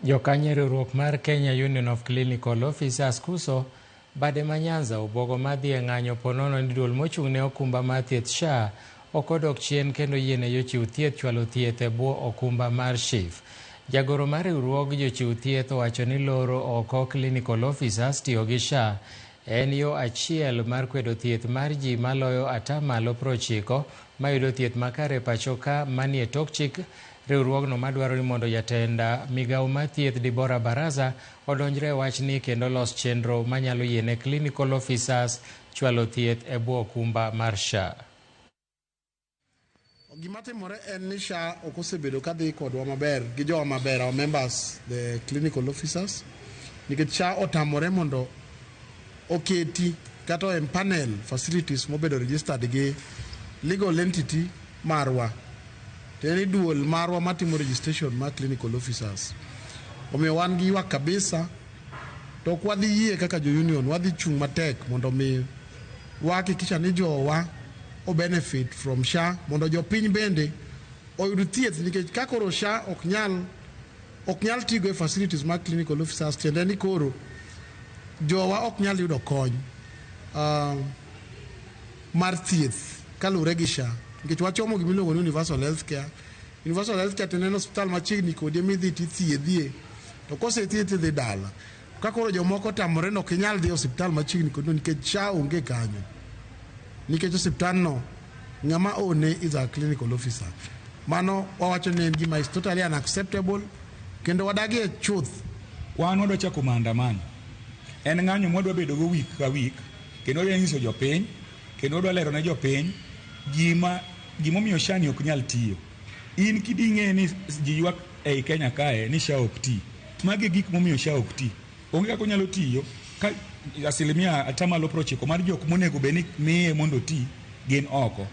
Jokanyo riwruok mar Kenya Union of Clinical Officers KUSO bade ma Nyanza obwogo madhi e ng'anyo ponono ni duol mochung' ne okumba mar thieth SHA ok odok chien kendo yiene jochiw thieth chwalo thieth e bwo okumba mar SHIF. Jagoro mar riwruog jochiw thieth owacho ni loro oko clinical officers tiyo gi SHA en yo achiel mar kwedo thieth mar ji maloyo 90% mayudo thieth makare pacho ka manie tok chik riwruogno madwaro ni mondo jatenda migawo mar thieth Debora Baraza odonjre e wachni kendo los chenro manyalo yiene clinical officers chwalo thieth e bwo okumba mar SHA. Gima timore en ni SHA ok osebedo ka dhi kodwa maber gi jowa maber, our members, the clinical officers, nikech SHA otamore mondo oketi kata empanel facilities mobedo registered gi legal entity marwa, teni duol marwa matimo registration mar clinical officers. Omiyo wan gi ywak kabisa, to ok wadhi yie kaka jo union, wadhi chung' matek mondo mi wahakikisha ni jowa o benefit from SHA, mondo jopiny bende oyud thieth, nikech ka koro SHA ok nyal tigo e facilities mar clinical officers, tiende ni koro jowa ok nyal yudo kony mar thieth kalure gi SHA, nikech wachomo gimiluongo ni universal health care. Universal health care tiende ni osiptal machiegni kodi midhi tithiedhie, to kosethiedhi dhi dala. Ka koro jomoko tamore no ok nyal dhi osiptal machiegni kodi nikech SHA onge kanyo, nikech osiptal no ng'ama one is a clinical officer. Mano wawacho ni en gima is totally unacceptable, kendo wadagi e chuth. Wan wadwa chako maandamano, en ng'anyo mwadwa bedo go week ka week, kendo wadwa nyiso jopiny, kendo wadwa lero ne jopiny gimomiyo SHA ni ok nyal tiyo. In kiding'e ni ji ywak ei Kenya kae ni SHA ok ti, magi gik momiyo SHA ok ti. Onge kaka onyalo tiyo ka 90% mar jok monego bed ni miye mondo ti gin oko.